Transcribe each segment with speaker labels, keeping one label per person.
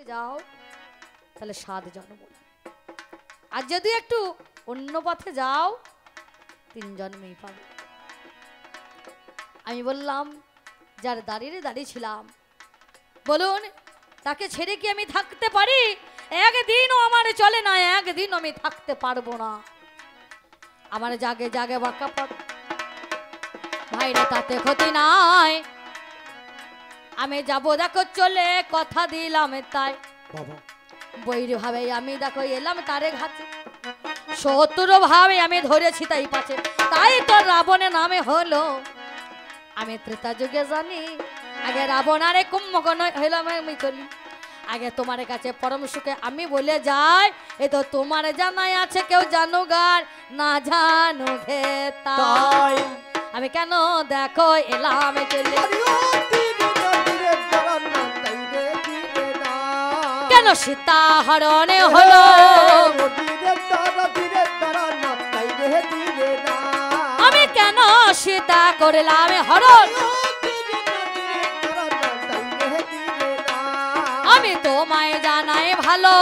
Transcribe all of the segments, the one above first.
Speaker 1: যাও তাহলে 7 জন্ম, আর যদি একটু অন্য পথে যাও 3 জন্মেই পাবে। আমি বললাম যার দাঁড়িয়ে ছিলাম, বলুন তাকে ছেড়ে কি আমি থাকতে পারি? একদিনও আমার চলে না, একদিন আমি থাকতে পারবো না। আমার জাগে জাগে বাঁকা পথ ভাইরে, তাতে ক্ষতি নাই। আমি যাবো দেখো চলে, কথা দিলাম তাই। বৈরী ভাবে আমি দেখো এলাম তারে ঘাটে, শত্রু ভাবে আমি ধরেছি তাই পাছে। তাই তো রাবণের নামে হলো, আমি ত্রেতা যুগে জানি। আগে রাবণ আরে কুম্ভকর্ণ হইলাম আমি চলি। আগে তোমার কাছে পরম সুখে আমি বলে যাই, এ তো তোমার জানাই আছে, কেউ জানুক আর না জানুক হে তাই। আমি কেন দেখো এলাম চলে, কেন সীতা হরণে হলো, আমি কেন সীতা করলাম হরণ, আমি তোমায় জানাই ভালো।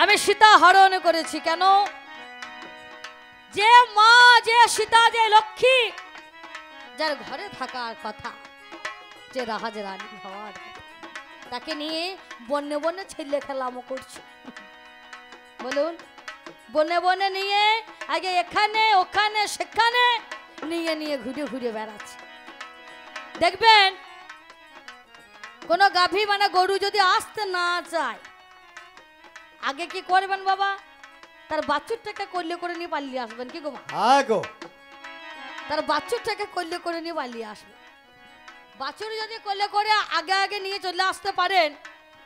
Speaker 1: আমি সীতা হরণ করেছি কেন? যে মা, যে সীতা, যে লক্ষ্মী, যার ঘরে থাকার কথা, যে রাজ রানী হওয়ার, তাকে নিয়ে বনে বনে ছেলে খেলামো করছে। বলুন, বনে বনে নিয়ে আগে এখানে ওখানে সেখানে নিয়ে নিয়ে ঘুরে ঘুরে বেড়াচ্ছে। দেখবেন কোন গাভী মানে গরু যদি আসতে না চায়, আগে কি করবেন বাবা? তার বাছুরটাকে কল্যে করে নিয়ে পালিয়ে আসবেন। কি গো মা? তার বাছুরটাকে কল্যে করে নিয়ে পালিয়ে আসবে। বাছুর যদি কল্যে করে আগে আগে নিয়ে চলে আসতে পারেন,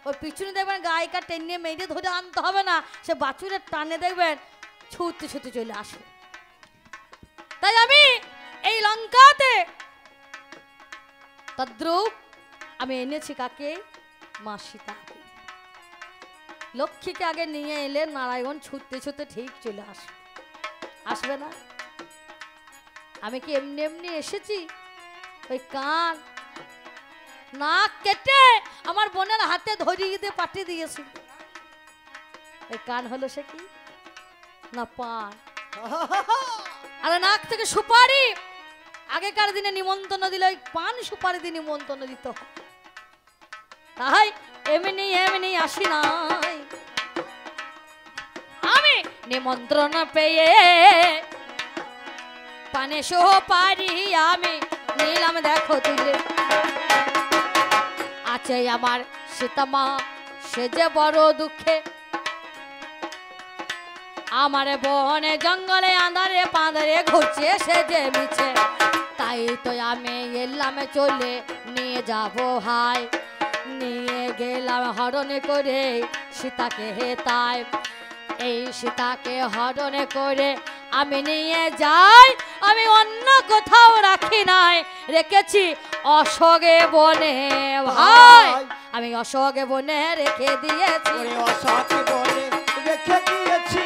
Speaker 1: ওই পিছনে দেখবেন গায়িকা টেনে মেরে ধরে আনতে হবে না, সে বাছুরের টানে দেখবেন ছুটতে ছুটতে চলে আসবে। তাই আমি এই লঙ্কাতে তদ্রূপ আমি এনেছি কাকে? মা সীতা। লক্ষ্মীকে আগে নিয়ে এলে নারায়ণ ছুটতে ছুটতে ঠিক চলে আসবে, আসবে না? আমি কি এমনি এমনি এসেছি? ওই কান নাক কেটে আমার বোনের হাতে ধরিয়ে দিয়ে পাঠিয়ে দিয়েছি। ওই কান হলো সে কি না পান, আর নাক থেকে সুপারি। আগেকার দিনে নিমন্ত্রণ দিলে ওই পান সুপারি দিয়ে নিমন্ত্রণ দিত। তাই এমনি এমনি আসি নাই, আমি নিমন্ত্রণ পেয়ে পানে সুপারি আমি নিলাম দেখো তুলে। আছে আমার সীতামা, সে যে বড় দুঃখে, আমার বনে জঙ্গলে আঁধারে পাঁধারে ঘুরছে সে যে মিছে। তাই তো আমি এলাম চলে, নিয়ে যাব হাই, নিয়ে গেলাম হরণে করে সীতাকে হে তাই। এই সীতাকে হরণে করে আমি নিয়ে যাই, আমি অন্য কোথাও রাখি নাই, রেখেছি অশোকে বনে ভাই। আমি অশোকে বনে রেখে দিয়েছি,
Speaker 2: অশোকে বনে রেখে দিয়েছি।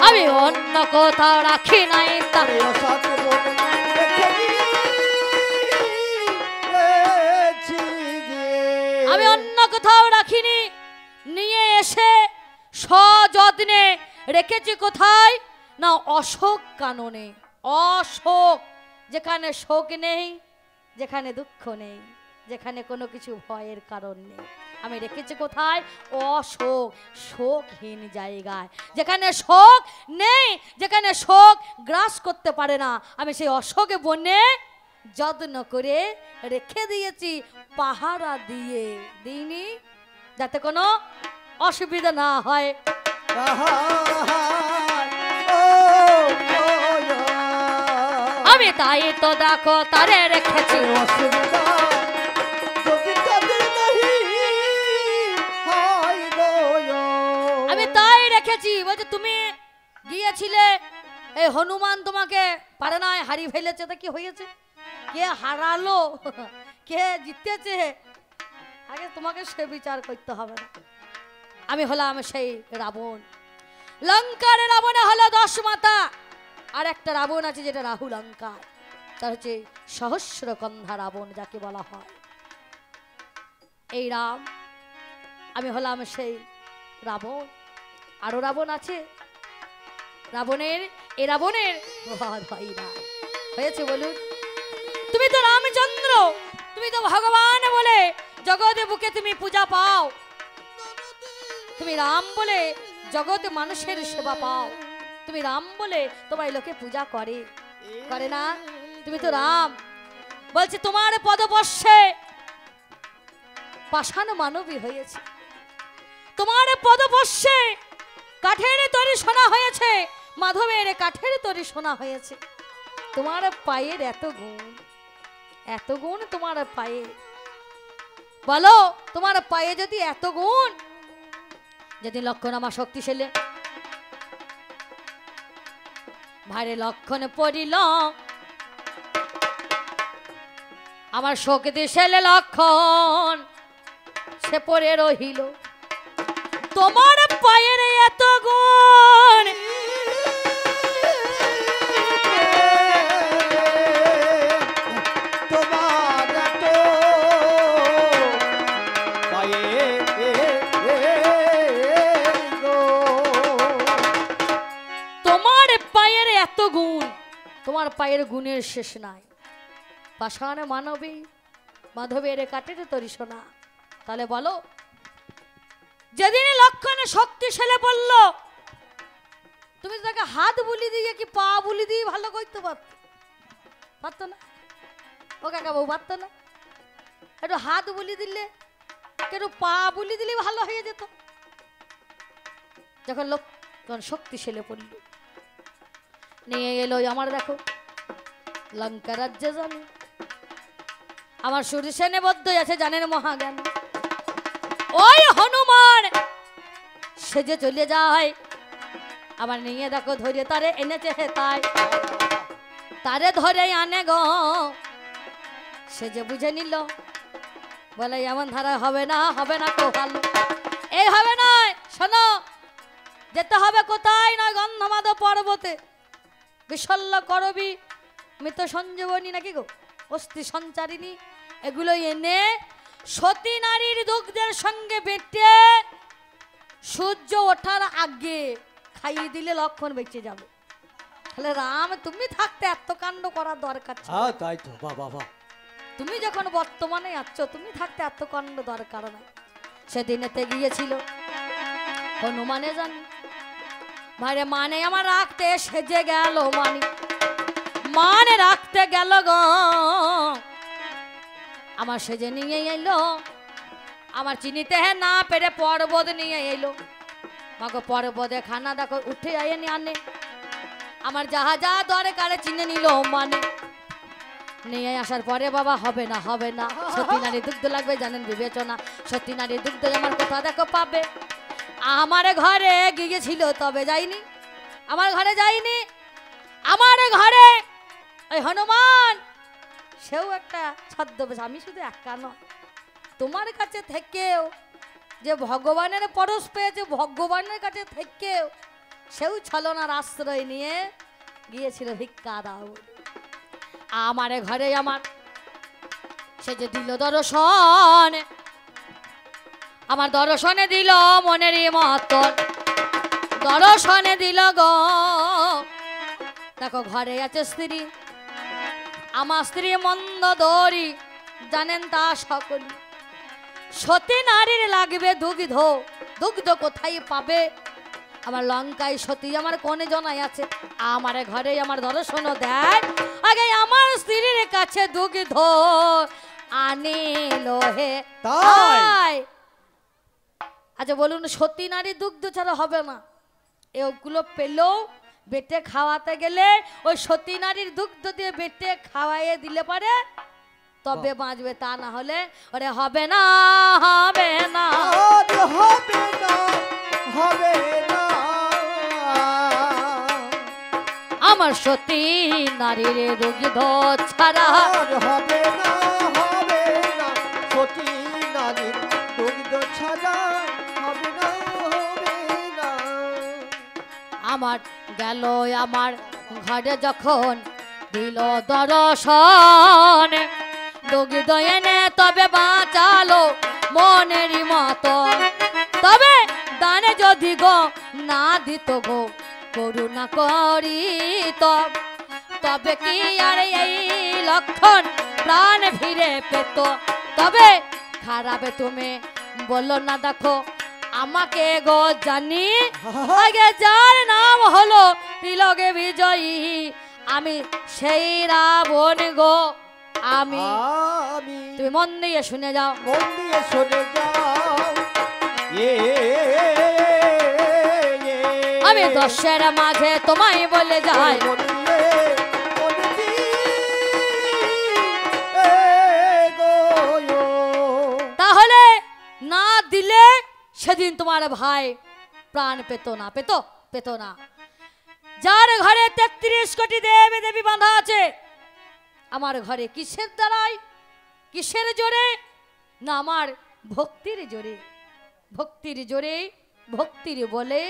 Speaker 1: আমি অন্য কোথাও রাখি নাই, তাই
Speaker 2: অশোকে বনে রেখে দিয়েছি।
Speaker 1: আমি অন্য কোথাও রাখিনি, নিয়ে এসে সযত্নে রেখেছি কোথায় না অশোক কাননে। অশোক, যেখানে শোক নেই, যেখানে দুঃখ নেই, যেখানে কোনো কিছু ভয়ের কারণ নেই, আমি রেখেছি কোথায়? অশোক, শোকহীন জায়গায়, যেখানে শোক নেই, যেখানে শোক গ্রাস করতে পারে না, আমি সেই অশোকে বনে যত্ন করে রেখে দিয়েছি, পাহারা দিয়ে দিইনি, যাতে কোনো অসুবিধা না হয়। আমি তাই তো দেখো তারে রেখেছি, আমি তাই রেখেছি। বলছে তুমি গিয়েছিলে, এই হনুমান তোমাকে পারে নাই, হারিয়ে ফেলেছে। তা কি হয়েছে? কে হারালো, কে জিতেছে আগে তোমাকে সে বিচার করতে হবে না। আমি হলাম সেই রাবণ। লঙ্কার রাবণে হলো 10 মাথা, আর একটা রাবণ আছে যেটা রাহু লঙ্কার, তার হচ্ছে সহস্রকন্ধা রাবণ যাকে বলা হয়। এই রাম, আমি হলাম সেই রাবণ। আরো রাবণ আছে। রাবণের এ রাবণের বধ হয় না। হয়েছে বলুন? তুমি তো রামচন্দ্র, তুমি তো ভগবান বলে জগতে বুকে তুমি পূজা পাও। তুমি রাম বলে জগতে মানুষের সেবা পাও। তুমি রাম বলে তোমার লোকে পূজা করে করে না? তুমি তো রাম। বলছে তোমার পদপস্যে পাষাণ মানবী হয়েছে, তোমার পদপস্যে কাঠের তৈরি সোনা হয়েছে, মাধবের কাঠের তৈরি সোনা হয়েছে। তোমার পায়ের এত গুণ তোমার পায়ে। বলো, তোমার পায়ে যদি এত গুণ, যদি লক্ষণ আমার শক্তিশালী ভাইরে লক্ষণ পড়িল আমার শক্তিশালী লক্ষণ সে পড়ে রহিল। তোমার পায়ের এত গুণ,
Speaker 2: তোমার এত পায়ে
Speaker 1: তোমার পায়ের এত গুণ, তোমার পায়ের গুণের শেষ নাই। পাষাণ মানবী মাধবের কাঠের তৈরি সোনা। তাহলে বলো, যেদিন লক্ষণে শক্তিশালী বলল, তুমি তাকে হাত বুলি দিয়ে কি পা বুলি দিয়ে ভালো করতে পারতো না? ও কাকা বউ পারতো না? একটু হাত বুলি দিলে, একটু পা বুলি দিলে ভালো হয়ে যেত। যখন লক্ষণ শক্তিশালী পড়ল, নিয়ে এলো আমার, দেখো লঙ্কা রাজ্যে জানো আমার সুরসেনে বদ্ধ আছে জানেন মহাজ্ঞান। ওই হনুমান সে যে চলে যায়, আবার নিয়ে দেখো ধরে তারে এনেছে হে তাই, তারে ধরে আনে গো। সে যে বুঝে নিল, বলে এমন ধারা হবে না, হবে না তো ভালো, এই হবে না। শোনো, যেতে হবে কোথায় না গন্ধমাদ পর্বতে, বিশল্য করবি মৃত সঞ্জীবনী নাকি গো অস্থি সঞ্চারিণী, এগুলো এনে সতী নারীর দুগ্ধের সঙ্গে বেটে সূর্য ওঠার আগে খাইয়ে দিলে লক্ষণ বেঁচে যাবে। তাহলে রাম, তুমি থাকতে এত কাণ্ড করার দরকার ছিল।
Speaker 2: হ্যাঁ তাই তো, বাবা
Speaker 1: তুমি যখন বর্তমানে আছো, তুমি থাকতে এত কাণ্ড দরকার নাই। সেদিনেতে গিয়েছিল হনুমানে জানি ভাইরে, মানে আমার রাখতে সেজে গেল, মানে রাখতে গেল গো আমার, সেজে নিয়ে এলো আমার, চিনিতে না পেরে পর্বত নিয়ে এলো। মাগো পর্বতে খানা দেখো উঠে আয়নি আনে, আমার যাহা যা দরকারে চিনে নিল মানে। নিয়ে আসার পরে বাবা হবে না, হবে না, সতী নারী দুগ্ধ লাগবে জানেন বিবেচনা, সতী নারী দুগ্ধ আমার কোথা দেখো পাবে। আমার ঘরে গিয়েছিল তবে যাইনি, আমার ঘরে যাইনি, আমার ঘরে ওই হনুমান সেও একটা ছদ্মবেশ। আমি শুধু একা নয়, তোমার কাছে থেকেও যে ভগবানের পরশ পেয়েছে, ভগবানের কাছে থেকেও সেও ছলনার আশ্রয় নিয়ে গিয়েছিল ভিক্ষা দাও। আমার ঘরে আমার সে যে দিল দর্শন, আমার দর্শনে দিল মনেরই মতন, দর্শনে দিল গো। দেখো ঘরে আছে স্ত্রী, আমার স্ত্রী মন্দ দরি জানেন তা সকলে। সতী নারীর লাগবে দুগ্ধ, দুগ্ধ কোথায় পাবে? আমার লঙ্কায় সতী আমার কোনে জনাই আছে, আমার ঘরে আমার দর্শন দেয় আগে আমার স্ত্রীর কাছে দুগ্ধ আনিল হে তাই। আচ্ছা বলুন, সতী নারী দুগ্ধ ছাড়া হবে না? এগুলো পেলেও বেটে খাওয়াতে গেলে ওই সতী নারীর দুগ্ধ দিয়ে বেটে খাওয়াইয়ে দিলে পারে তবে বাঁচবে, তা না হলে ওরে হবে না, হবে না,
Speaker 2: হবে না, হবে না।
Speaker 1: আমার সতী নারীর দুগ্ধ ছাড়া
Speaker 2: হবে না, হবে না, সতী নারীর ছাড়া হবে না হবে না
Speaker 1: আমার গেল আমার ঘরে যখন দিল দর্শন ডুগি দয়েনে তবে বাঁচালো মনেরই মতন তবে দানে যদি গো না দিত গো করুণা করিত তবে কি আর এই লক্ষণ প্রাণ ফিরে পেত তবে খারাপে তুমি বললো না দেখো আমাকে গো জানি আগে যার নাম হলো তিলকে বিজয়ী আমি সেই রাবণ গো আমি
Speaker 2: আমি
Speaker 1: তুমি মন দিয়ে শুনে যাও
Speaker 2: মন দিয়ে শুনে যাও এ
Speaker 1: আমি দশের মাঝে তোমায় বলে যাই
Speaker 2: মন দিয়ে মন দিয়ে গো
Speaker 1: তাহলে না দিলে সেদিন তোমার ভাই প্রাণ পেত না পেত না যার ঘরে 33 কোটি দেব দেবী বাঁধা আছে আমার ঘরে কিসের দ্বারাই কিসের জোরে না আমার ভক্তির জোরে ভক্তির বলে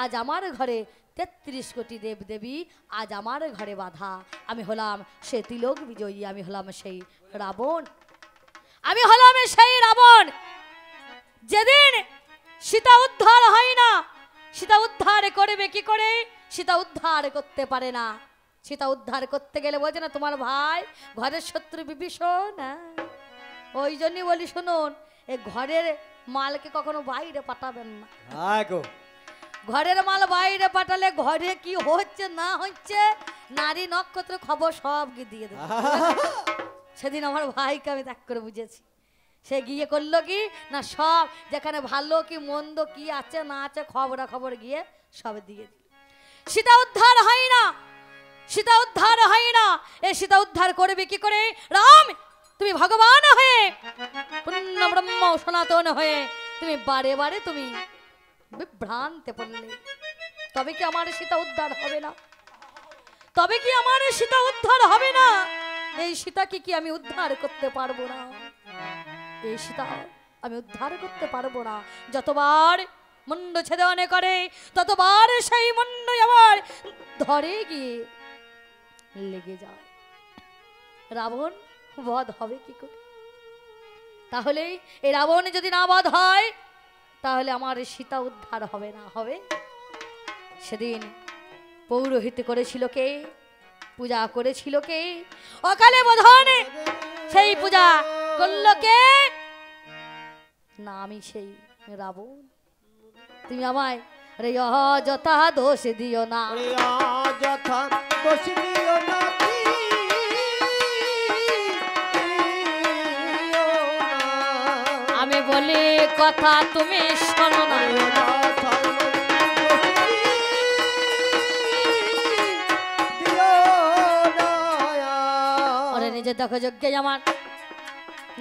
Speaker 1: আজ আমার ঘরে 33 কোটি দেব দেবী আজ আমার ঘরে বাঁধা আমি হলাম সে তিলক বিজয়ী আমি হলাম সেই রাবণ আমি হলাম সেই রাবণ যেদিন সীতা উদ্ধার হয় না সীতা উদ্ধার করবে কি করে সীতা উদ্ধার করতে পারে না সীতা উদ্ধার করতে গেলে বোঝে না তোমার ভাই ঘরের শত্রু বিভীষণ ওই জন্যই বলি শুনুন এই ঘরের মালকে কখনো বাইরে পাঠাবেন না
Speaker 2: গো
Speaker 1: ঘরের মাল বাইরে পাঠালে ঘরে কি হচ্ছে না হচ্ছে নারী নক্ষত্র খবর সব দিয়ে দেবে সেদিন আমার ভাইকে আমি দেখ করে বুঝেছি সে গিয়ে করলো কি না সব যেখানে ভালো কি মন্দ কি আছে না আছে খবর গিয়ে সব দিয়ে দিল সীতা উদ্ধার হয় না সীতা উদ্ধার হয় না এ সীতা উদ্ধার করবে কি করে রাম তুমি ভগবান হয়ে পূর্ণ ব্রহ্ম সনাতন হয়ে তুমি বারে বারে তুমি বিভ্রান্তে পড়লে তবে কি আমার সীতা উদ্ধার হবে না তবে কি আমার সীতা উদ্ধার হবে না এই সীতাকে কি আমি উদ্ধার করতে পারবো না এই সীতা আমি উদ্ধার করতে পারবো না যতবার মুন্ড ছেদনে করে ততবার সেই মুন্ড আমার ধরে গিয়ে লেগে যায় রাবণ বধ হবে কি করে তাহলে এই রাবণ যদি না বধ হয় তাহলে আমার সীতা উদ্ধার হবে না হবে সেদিন পৌরোহিত করেছিল কে পূজা করেছিল কে অকালে বোধনে সেই পূজা করল কে না আমি সেই রাবণ তুমি আমায় রে অযথা দোষ দিও না
Speaker 2: অযথা দোষ দিও না
Speaker 1: আমি বলি কথা তুমি শোনো না ওরে নিজে দেখো যজ্ঞে আমার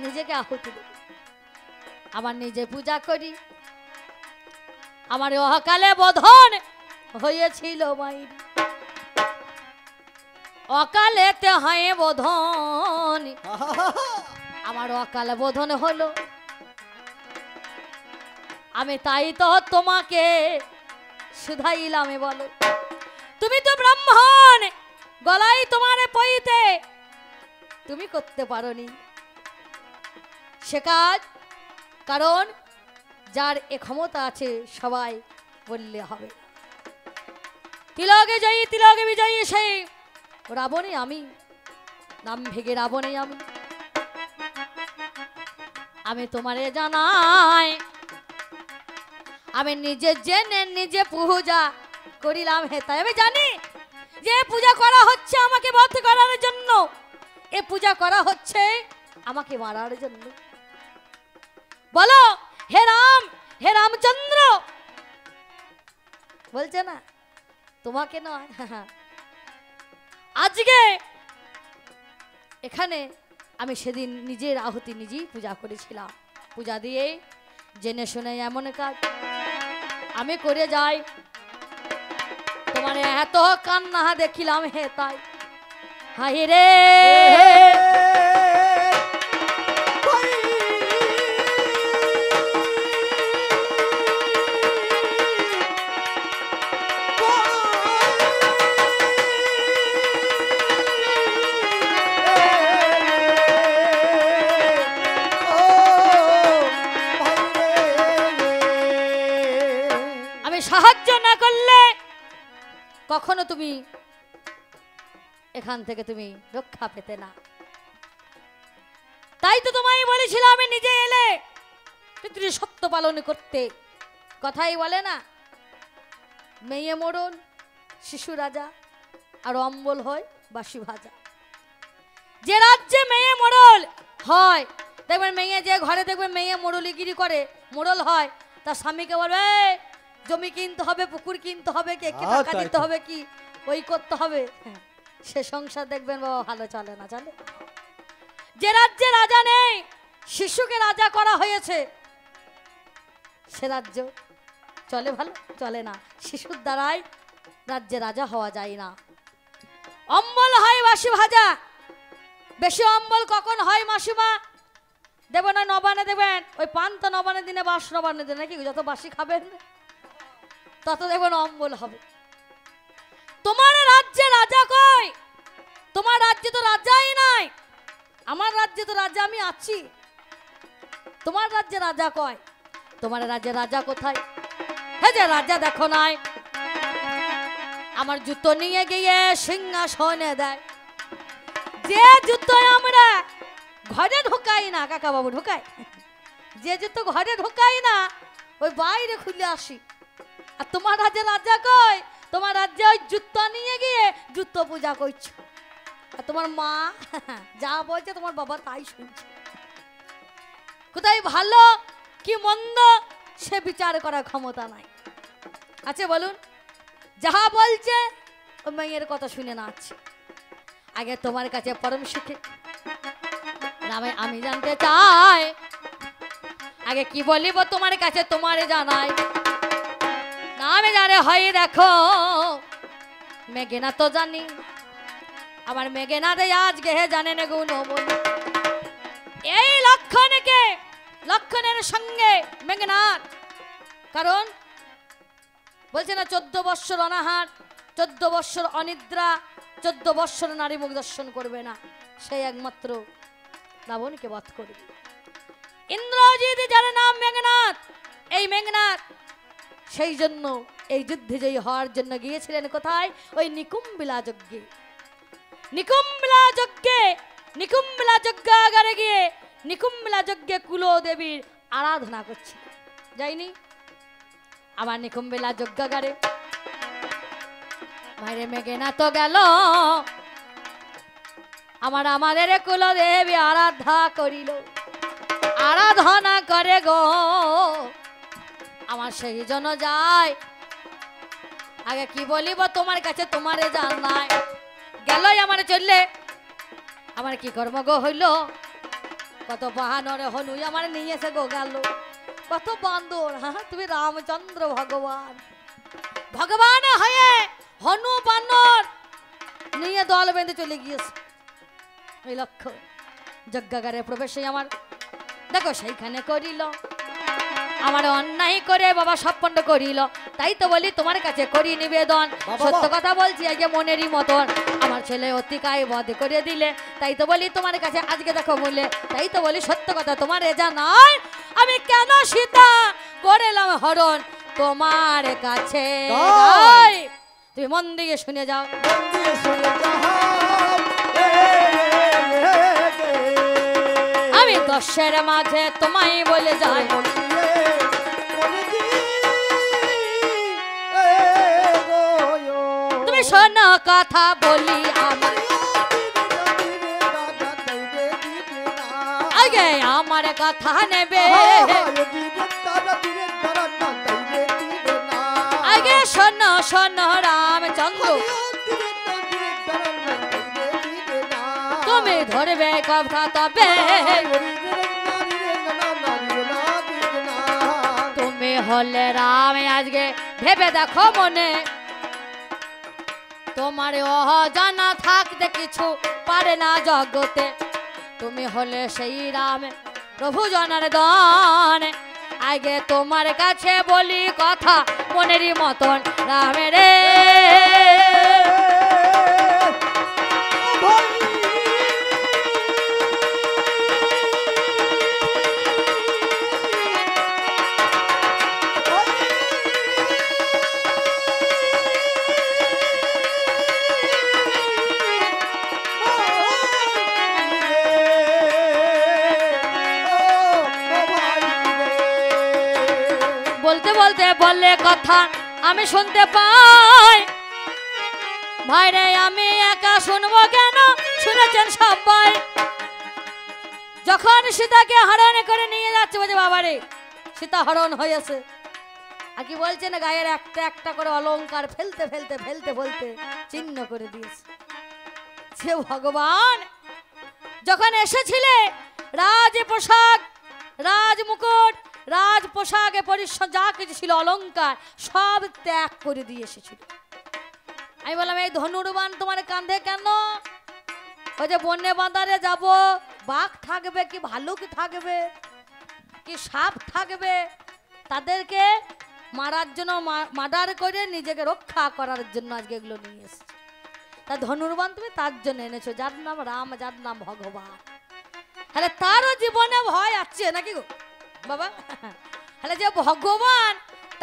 Speaker 1: নিজেকে আহুতি দেব আমার নিজে পূজা করি আমার অকালে বোধন হয়েছিল মায়ের অকালেতে হয় বোধন আমার অকালে বোধন হলো আমি তাই তো তোমাকে শুধাইলাম বলো তুমি তো ব্রাহ্মণ গলায় তোমার পইতে তুমি করতে পারোনি সে কাজ কারণ যার এ ক্ষমতা আছে সবাই বললে হবে তিলকে বিজয়ী সেই রাবণে আমি নাম ভেগে রাবণে আমি তোমারে জানাই আমি নিজে জেনে নিজে পূজা করিলাম হে তাই আমি জানি যে পূজা করা হচ্ছে আমাকে বধ করার জন্য এ পূজা করা হচ্ছে আমাকে মারার জন্য বলো হে রামচন্দ্র বলছে না তোমাকে নয় আজকে এখানে আমি সেদিন নিজের আহুতি নিজেই পূজা করেছিলাম পূজা দিয়ে জেনে শুনে এমন কাজ আমি করে যাই তোমার এত কান্না দেখিলাম হে তাই হাই রে কখনো তুমি এখান থেকে তুমি রক্ষা পেতে না। তাই তো তোমায় বলেছিলাম আমি নিজে এলে পিতৃ সত্য পালন করতে। কথাই বলে না, মেয়ে মোড়ল শিশু রাজা আর অম্বল হয় বাসি ভাজা। যে রাজ্যে মেয়ে মোড়ল হয়, দেখবেন মেয়ে যে ঘরে দেখবেন মেয়ে মোড়লিগিরি করে মোড়ল হয়, তার স্বামীকে বলবে জমি কিনতে হবে, পুকুর কিনতে হবে, কে কি টাকা দিতে হবে, কি ওই করতে হবে, সে সংসার দেখবেন বাবা ভালো চলে না। চলে যে রাজ্যে রাজা নেই, শিশুকে রাজা করা হয়েছে, সে রাজ্য চলে ভালো চলে না। শিশুর দ্বারাই রাজ্যে রাজা হওয়া যায় না। অম্বল হয় বাসি ভাজা। বেশি অম্বল কখন হয় মাসিমা? দেব না নবানে দেবেন, ওই পান্তা নবানের দিনে বাস নবানের দিনে নাকি, যত বাসি খাবেন তত দেখবেন অম্বল হবে। তোমার রাজ্যে রাজা কই? তোমার রাজ্যে তো রাজাই নাই। আমার রাজ্যে তো রাজা আমি আছি। তোমার রাজ্যে রাজা কয়? তোমার রাজ্যে রাজা কোথায়? হে যে রাজা দেখো নাই, আমার জুতো নিয়ে গিয়ে সিংহাসনে দেয়। যে জুতো আমরা ঘরে ঢুকাই না, কাকা বাবু ঢুকাই, যে জুতো ঘরে ঢুকাই না ওই বাইরে খুলে আসি। আর তোমার রাজ্যে রাজা কয়? তোমার রাজ্যে ওই জুতো নিয়ে গিয়ে জুতো পূজা করছো। আর তোমার মা যা বলছে তোমার বাবা তাই শুনছে। কোথায় ভালো কি মন্দ সে বিচার করার ক্ষমতা নাই। আচ্ছা বলুন, যাহা বলছে ও মেয়ের কথা শুনে না আছে। আগে তোমার কাছে পরম সুখে নামে আমি জানতে চাই, আগে কি বলিব তোমার কাছে তোমারে জানাই। নামে জানে হয় দেখো মেঘনা তো জানি, আমার মেঘনা রে আজকে হে জানে না গুণ বলি। এই লক্ষণকে লক্ষণের সঙ্গে মেঘনাথ, কারণ বলছে না 14 বৎসর অনাহার, 14 বৎসর অনিদ্রা, 14 বৎসর নারী মুখ দর্শন করবে না, সেই একমাত্র রাবণকে বধ করবে। ইন্দ্রজিৎ যার নাম মেঘনাথ, এই মেঘনাথ সেই জন্য এই যুদ্ধে জয়ী হওয়ার জন্য গিয়েছিলেন কোথায়? ওই নিকুম্বিলা যজ্ঞে। নিকুম্বিলা যজ্ঞে, নিকুম্বিলা যজ্ঞাগারে গিয়ে নিকুম্বিলা যজ্ঞে কুলদেবীর আরাধনা করছে। যাইনি আমার নিকুম্বিলা যজ্ঞাগারে মায়ের মেঘনা তো গেল, আমাদের কুলদেবী আরাধনা করিল, আরাধনা করে গো আমার সেই জন্য যায়। আগে কি বলিব তোমার কাছে তোমারে জানাই। গেল আমার চললে আমার কি কর্ম গো হইল, কত বাহানরে হনু আমার নিয়েছে গো গেল, কত বান্দর। হ্যাঁ তুমি রামচন্দ্র ভগবান, ভগবান হয়ে হনু বানর নিয়ে দল বেঁধে চলে গিয়েছে। ওই লক্ষ্য যজ্ঞাগারে প্রবেশে আমার দেখো সেইখানে করিল, আমার অন্যায় করে বাবা সপন্ড করিল। তাই তো বলি তোমার কাছে করি নিবেদন, সত্য কথা বলছি আগে মনেরই মতন, আমার ছেলে অতিকায় বধ করে দিলে। তাই তো বলি তোমার কাছে আজকে দেখো বলে, তাই তো বলি সত্য কথা তোমার জানাই, আমি কেন সীতা করেলাম হরণ তোমার কাছে। তুমি মন দিয়ে শুনে যাও, আমি 10 মাঝে তোমায় বলে যাই, তুমি শোনো কথা বলি আমার আগে আমার কথা নেবে, আগে শোনো শোনো রামচন্দ্র তুমি ধরবে কথা তবে, তুমি হলে রাম আজকে ভেবে দেখো মনে, তোমার অজানা থাকতে কিছু পারে না জগতে, তুমি হলে সেই রাম প্রভু জনার্দন। আগে তোমার কাছে বলি কথা মনেরই মতন রামের বলতে বলতে বললে কথা আমি শুনতে পাই, ভাইরে আমি একা শুনবো কেন, শুনেছেন সবাই। যখন সীতাকে হরণ করে নিয়ে যাচ্ছে, বলছে বাবারে সীতা হরণ হয়েছে, আর কি বলছে না গায়ের একটা একটা করে অলংকার ফেলতে ফেলতে ফেলতে ফেলতে চিহ্ন করে দিয়েছে। যে ভগবান যখন এসেছিলে রাজ পোশাক, রাজ মুকুট, রাজ পোশাকে পরিশ্রম যা কিছু ছিল অলংকার সব ত্যাগ করে দিয়ে এসেছিল। আমি বললাম এই ধনুর্বাণ তোমার কাঁধে কেন? ওই যে বন্যে বাঁধারে যাব, বাঘ থাকবে কি ভালুক থাকবে কি সাপ থাকবে, তাদেরকে মারার জন্য, মার্ডার করে নিজেকে রক্ষা করার জন্য আজকে এগুলো নিয়ে এসেছে। তা ধনুর্বাণ তুমি তার জন্য এনেছো যার নাম রাম, যার নাম ভগবান। তাহলে তারও জীবনে ভয় আছে নাকি গো বাবা? তাহলে যে ভগবান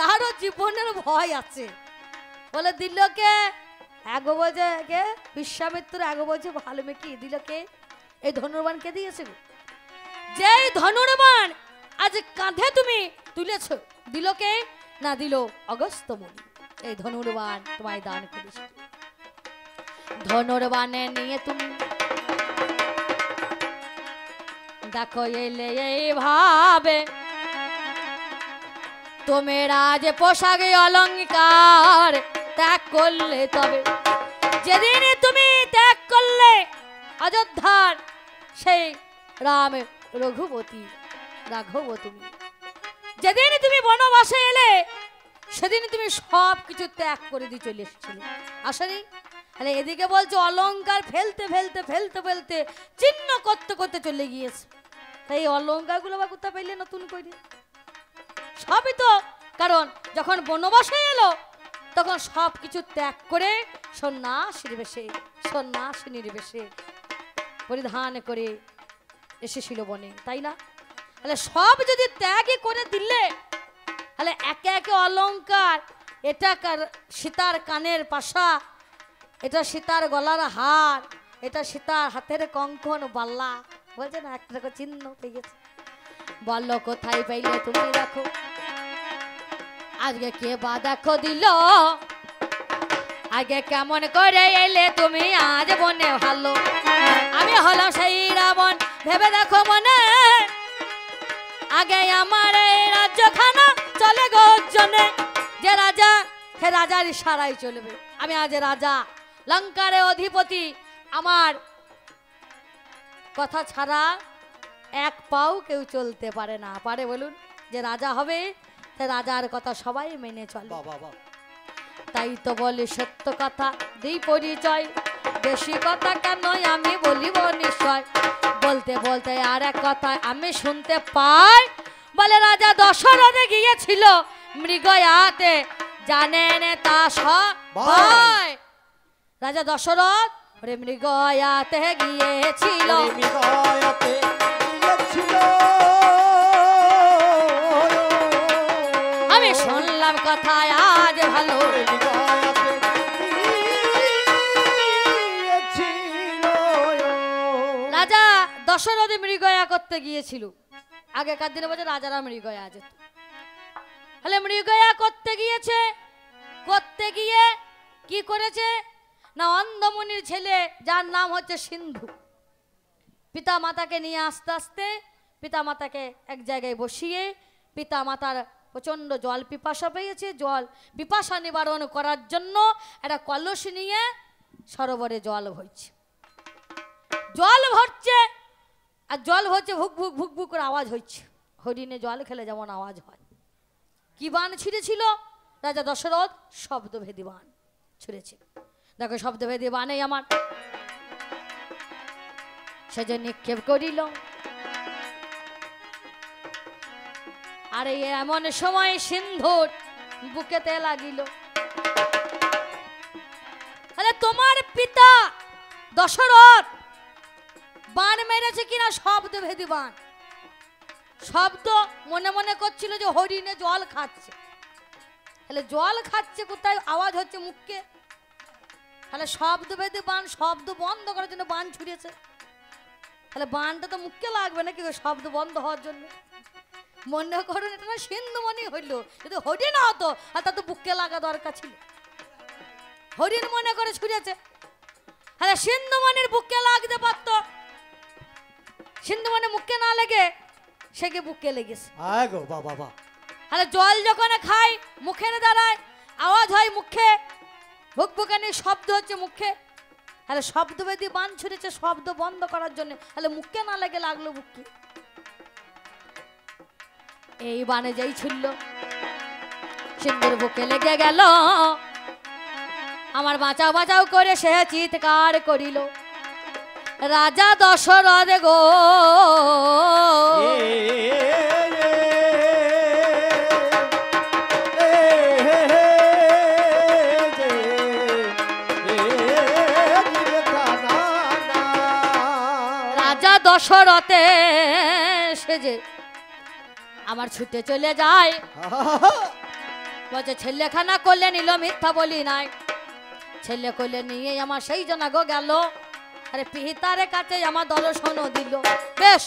Speaker 1: তারও জীবনের ভয় আছে। বলে দিল কে? এগো বলছে কে? বিশ্বামিত্র। এগো বলছে বাল্মীকি। দিল কে? এই ধনুর্বাণ কে দিয়েছে গো? যেই ধনুর্বাণ আজ কাঁধে তুমি তুলেছ, দিল কে? না, দিল অগস্ত্য মুনি। এই ধনুর্বাণ তোমায় দান করেছে। ধনুর্বাণে নিয়ে তুমি দেখো এলে এইভাবে, তুমি রাজ পোশাকে অলংকার ত্যাগ করলে, তবে যেদিন তুমি ত্যাগ করলে অযোধ্যার সেই রাম রঘুপতি রাঘব, তুমি যেদিন তুমি বনবাসে এলে সেদিন তুমি সব কিছু ত্যাগ করে দিয়ে চলে এসেছিলে, আসলে। তাহলে এদিকে বলছো অলংকার ফেলতে ফেলতে ফেলতে ফেলতে চিহ্ন করতে করতে চলে গিয়েছে। তাই অলংকারগুলো বা কোথা পাইলে নতুন করে? সবই তো কারণ যখন বনবাসে এলো তখন সব কিছু ত্যাগ করে সন্ন্যাসীর বেশে, সন্ন্যাসিনীর বেশে পরিধান করে এসেছিল বনে, তাই না? তাহলে সব যদি ত্যাগই করে দিলে, তাহলে একে একে অলংকার, এটা সীতার কানের পাশা, এটা সীতার গলার হার, এটা সীতার হাতের কঙ্কন বাল্লা, বলছে না একটা চিহ্ন পেয়ে গেছে। বললো কোথায় পাইলে তুমি দেখো, আজকে কে বা দেখো দিল, আগে কেমন করে এলে তুমি আজ বনে ভালো, আমি হলাম সেই রাবণ ভেবে দেখো মনে, আগে আমার এই রাজ্যখানা চলে গর্জনে, যে রাজা সে রাজার ইশারায় চলবে, আমি আজ রাজা লঙ্কারে অধিপতি, আমার কথা ছাড়া এক পাও কেউ চলতে পারে না। পারে বলুন? যে রাজা হবে সে রাজার কথা সবাই মেনে চলে। তাই তো বলি সত্য কথা দিই পরিচয়, বেশি কথা কেন আমি বলিব নিশ্চয়। বলতে বলতে আর এক কথা আমি শুনতে পাই, বলে রাজা দশরথে গিয়েছিল মৃগয়াতে, জানেন তা সবাই। রাজা দশরথ ওরে মৃগয়াতে গিয়েছিল, আমি শুনলাম কথা আজ ভালো। রাজা দশরথ মৃগয়া করতে গিয়েছিল। আগেকার দিনে বলছে রাজারা মৃগয়া যেত। তাহলে মৃগয়া করতে গিয়েছে, করতে গিয়ে কি করেছে না, অন্ধমুনির ছেলে যার নাম হচ্ছে সিন্ধু, পিতা মাতাকে নিয়ে আস্তে আস্তে পিতা মাতাকে এক জায়গায় বসিয়ে, পিতা মাতার প্রচন্ড জল পিপাসা পেয়েছে, জল পিপাসা নিবারণ করার জন্য একটা কলস নিয়ে সরোবরে জল ভরছে, জল ভরছে আর জল ভরছে, ভুক ভুক ভুক ভুক করে আওয়াজ হচ্ছে, হরিণে জল খেলে যেমন আওয়াজ হয়। কি বান ছিঁড়েছিল রাজা দশরথ? শব্দভেদী বান ছুঁড়েছিল। দেখো শব্দভেদী বানে আমার সে যে নিক্ষেপ করিল, আর এমন সময় সিন্ধুর বুকেতে লাগিল। তাহলে তোমার পিতা দশরথ বান মেরেছে কিনা শব্দভেদী বান, শব্দ মনে মনে করছিল যে হরিণে জল খাচ্ছে। তাহলে জল খাচ্ছে কোথায়? আওয়াজ হচ্ছে মুখকে। তাহলে শব্দভেদী বান শব্দ বন্ধ করার জন্য বান ছুড়েছে। তাহলে বানটা তো মুখকে লাগবে নাকি শব্দ বন্ধ হওয়ার জন্য? মনে করুন এটা না সিন্ধুমণি হইল, যদি হরিণ হতো আর তা তো বুকে লাগা দরকার ছিল। হরিণ মনে করে ছুঁড়েছে, হ্যাঁ সিন্ধুমণির বুকে লাগতে পারত, সিন্ধুমণি মুখে না লেগে সে কি বুকে লেগেছে।
Speaker 2: গো বাবা বাবা,
Speaker 1: হ্যাঁ জল যখন খায় মুখের দাঁড়ায় আওয়াজ হয় মুখে, ভুকভুকানি শব্দ হচ্ছে মুখে, হ্যাঁ শব্দ বেদি বান ছুঁড়েছে শব্দ বন্ধ করার জন্য, হ্যাঁ মুখে না লেগে লাগলো বুকে। এই বানে যেই ছিল সিন্ধুর বুকে লেগে গেল, আমার বাঁচাও বাঁচাও করে সে চিৎকার করিল, রাজা দশরথ গো রাজা দশরথে সেজে আমার ছুটে চলে যায়, বলছে ছেলেখানা করলে নিল মিথ্যা বলি নাই, ছেলে করলে নিয়ে আমার সেই জনা গো গেল, আরে পিতার কাছে আমার দর্শনও দিল। বেশ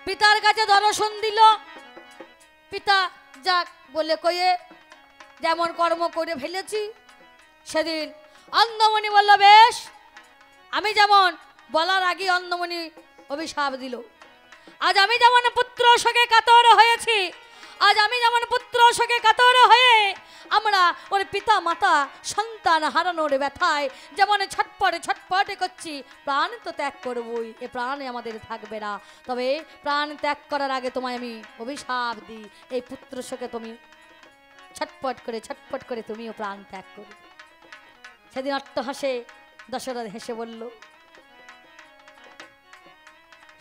Speaker 1: পিতার কাছে দর্শন দিল, পিতা যাক বলে কয়ে যেমন কর্ম করে ফেলেছি। সেদিন অন্ধমণি বলল বেশ, আমি যেমন বলার আগে অন্ধমণি অভিশাপ দিল, আজ আমি যেমন পুত্র শোকে কাতর হয়েছি, আজ আমি যেমন পুত্র শোকে কাতর হয়ে আমরা ওর পিতা মাতা সন্তান হারানোর ব্যথায় যেমন ছটপটে ছটপটে করছি, প্রাণ তো ত্যাগ করবই, এ প্রাণে আমাদের থাকবে না, তবে প্রাণ ত্যাগ করার আগে তোমায় আমি অভিশাপ দিই, এই পুত্র শোকে তুমি ছটপট করে তুমিও প্রাণ ত্যাগ করবে। সেদিন অট্টহাসে দশরথ হেসে বলল,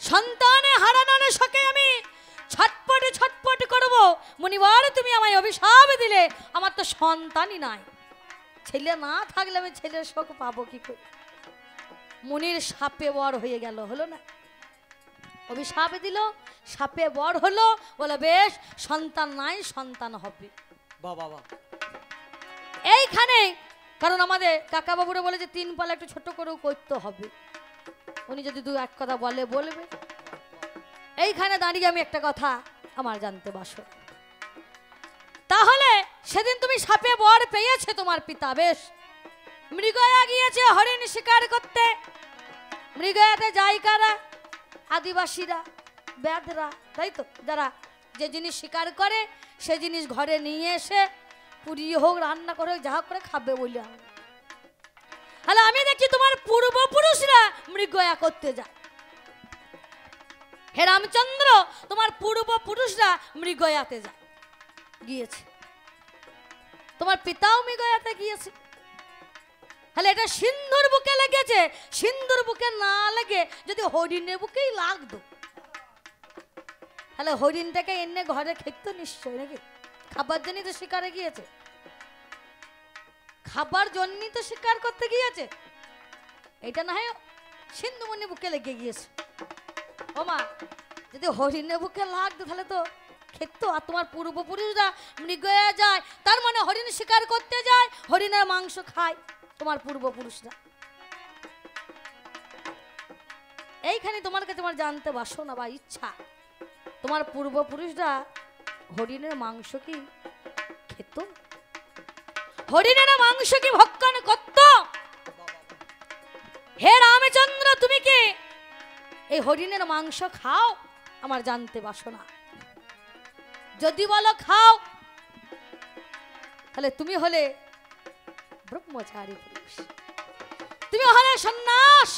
Speaker 1: সন্তানে হারানোর শোকে আমি ছটপট করব, মুনিবার তুমি আমায় অভিশাপ দিলে, আমার তো সন্তানই নাই, ছেলে না থাকলে আমি ছেলের শোক পাবো কি করে। মুনির সাপে বর হয়ে গেল, হলো না, অভিশাপ দিল সাপে বর হলো, বলে বেশ সন্তান নাই সন্তান হবে।
Speaker 2: বাবা
Speaker 1: এইখানে কারণ আমাদের কাকা বাবুরা বলে যে 3 পালা একটু ছোট করেও করতে হবে, উনি যদি দু এক কথা বলে বলবে। এইখানে দাঁড়িয়ে আমি একটা কথা আমার জানতে বাসো, তাহলে সেদিন তুমি সাপে বর পেয়েছে তোমার পিতা, বেশ মৃগয়া গিয়েছে হরিণ শিকার করতে, মৃগয়াতে যায় কারা, আদিবাসীরা ব্যাধরা, তাই তো, যারা যে জিনিস শিকার করে সে জিনিস ঘরে নিয়ে এসে পুড়িয়ে হোক রান্না করে হোক যাহা করে খাবে বলে। হ্যালো আমি দেখছি তোমার পূর্বপুরুষরা মৃগয়া করতে যায়, হে রামচন্দ্র তোমার পূর্বপুরুষরা মৃগয়াতে যায় গিয়েছে, তোমার পিতাও মৃগয়াতে গিয়েছে, তাহলে এটা সিন্ধুর বুকে লেগেছে, সিন্ধুর বুকে না লেগে যদি হরিণের বুকেই লাগতো, তাহলে হরিণটাকে এনে ঘরে খেত নিশ্চয় নাকি, খাবার জন্যই তো শিকারে গিয়েছে, খাবার জন্যই তো শিকার করতে গিয়েছে, এটা না হয় সিন্ধুমণি বুকে লেগে গিয়েছে। ও মা যদি হরিণের বুকে লাগতো তাহলে তো খেত, আর তোমার পূর্বপুরুষরা মৃগয়া যায়, তার মানে হরিণ শিকার করতে যায়, হরিণের মাংস খায় তোমার পূর্বপুরুষরা। এইখানে তোমার কাছে তোমার জানতে বাসনা বা ইচ্ছা, তোমার পূর্বপুরুষরা হরিণের মাংস কি খেত, হরিণের মাংস কি ভক্ষণ করত? হে রামচন্দ্র তুমি কি এই হরিণের মাংস খাও? আমার জানতে বাসনা, যদি বলো খাও তাহলে তুমি হলে ব্রহ্মচারী পুরুষ, তুমি হলে সন্ন্যাস,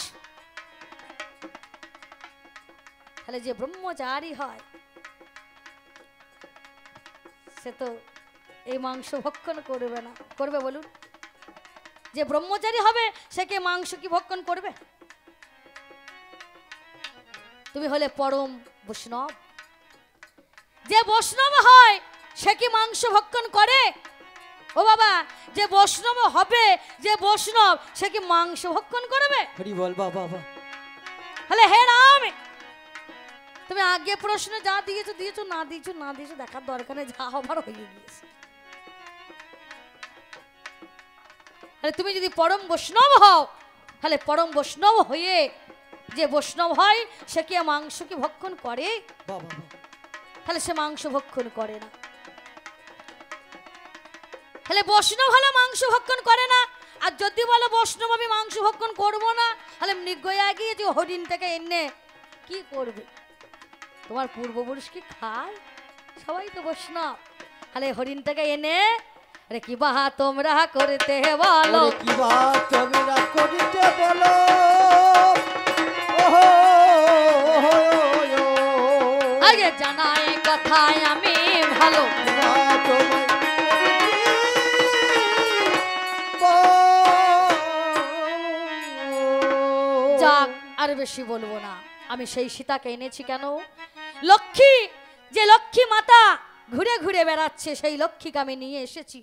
Speaker 1: তাহলে যে ব্রহ্মচারী হয় সে তো এই মাংস ভক্ষণ করবে না, করবে বলুন? যে ব্রহ্মচারী হবে সে কি মাংস কি ভক্ষণ করবে? তুমি হলে পরম বৈষ্ণব, যে বৈষ্ণব হয় সে কি মাংস ভক্ষণ করে? ও বাবা, যে বৈষ্ণব হবে, যে বৈষ্ণব সে কি মাংস ভক্ষণ করবে?
Speaker 2: হরি বল বাবা।
Speaker 1: হলে হে রাম তুমি আগে প্রশ্ন যা দিয়েছো দিয়েছো, না দিয়েছো না দিয়েছো, দেখার দরকার নেই, যা হবার হয়ে গিয়েছে। তাহলে তুমি যদি পরম বৈষ্ণব হও, তাহলে পরম বৈষ্ণব হয়ে যে বৈষ্ণব হয় সে কি মাংস কি ভক্ষণ করে? তাহলে সে মাংস ভক্ষণ করে না। তাহলে বৈষ্ণব হলে মাংস ভক্ষণ করে না। আর যদি বলো বৈষ্ণব আমি মাংস ভক্ষণ করবো না, তাহলে মৃগয়া গিয়ে যে হরিণ থেকে এনে কি করবে? তোমার পূর্বপুরুষ কি খায়? সবাই তো বৈষ্ণব। তাহলে হরিণটাকে এনে আরে কি বাহা তোমরা করতে বলো,
Speaker 2: কি বা তোমরা করিতে বলো, ওহো
Speaker 1: আগে জানাই কথায় আমি ভালো, যাক আর বেশি বলবো না। আমি সেই সীতাকে এনেছি কেন? লক্ষ্মী, যে লক্ষ্মী মাতা ঘুরে ঘুরে বেড়াচ্ছে, সেই লক্ষ্মীকে আমি নিয়ে এসেছি।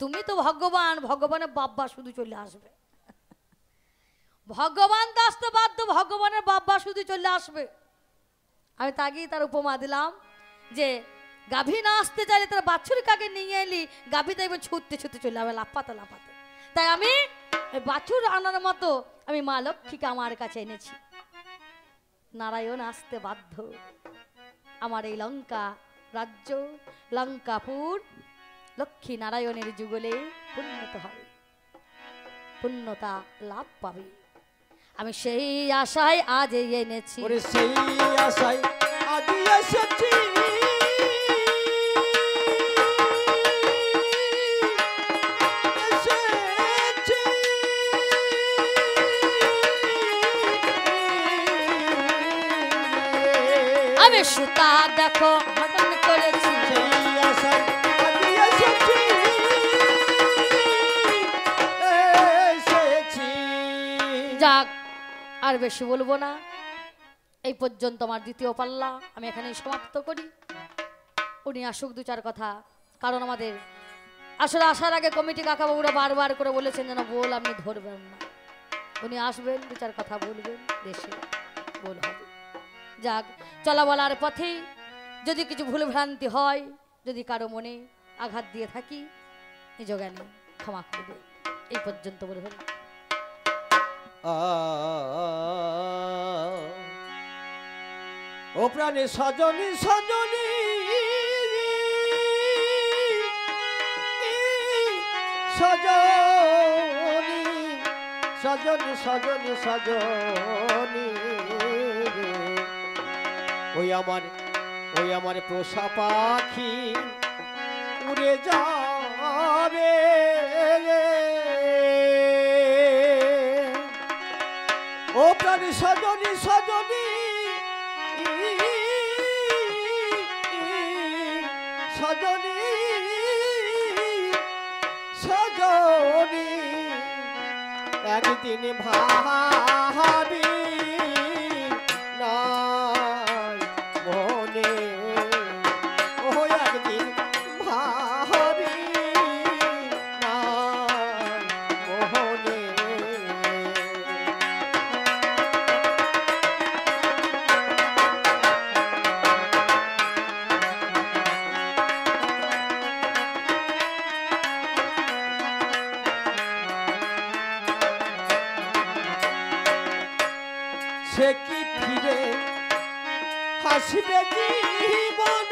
Speaker 1: তুমি তো ভগবান, ভগবানের বাব্বা শুধু চলে আসবে। ভগবান তো আসতে বাধ্য, ভগবানের বাব্বা শুধু চলে আসবে। আমি তাকেই তার উপমা দিলাম যে গাভী না আসতে চাইলে তার বাছুরকে আগে নিয়ে এলি, গাভী দেখবে ছুটতে ছুটতে চলে যাবে, লাফাতে লাফাতে। তাই আমি বাছুর আনার মতো আমি মা লক্ষ্মীকে আমার কাছে এনেছি। নারায়ণ আসতে বাধ্য। আমার এই লঙ্কা রাজ্য, লঙ্কাপুর লক্ষ্মী নারায়ণের যুগলে পুণ্যত হবে, পুণ্যতা লাভ পাবে। আমি সেই আশায় আজ এনেছি,
Speaker 2: সেই আশায় আজ এসেছি।
Speaker 1: আমি সুতা দেখো হরণ করেছি, যাক আর বেশি বলবো না। এই পর্যন্ত আমার দ্বিতীয় পাল্লা আমি এখানেই সমাপ্ত করি। উনি আসুক দু চার কথা, কারণ আমাদের আসলে আসার আগে কমিটি কাকাবাবুরা বারবার করে বলেছেন যেন বল আপনি ধরবেন না। উনি আসবেন, দু চার কথা বলবেন, দেশে বল হবে। যাক, চলা বলার পথে যদি কিছু ভুল ভ্রান্তি হয়, যদি কারো মনে আঘাত দিয়ে থাকি, নিজ জ্ঞানে ক্ষমা করবে। এই পর্যন্ত বলবেন।
Speaker 2: ও প্রাণে সজনী সজনী সজনী সজনী সজনী সজনী, ওই আমার পোষা পাখি উড়ে যাবে, ও প্রাণী সজনী সজনী সজনী সজনী, একদিন ভাবি নাই মনে, ও একদিন ভাবি নাই মনে। সে কি ফিরে হাসবে জীবন,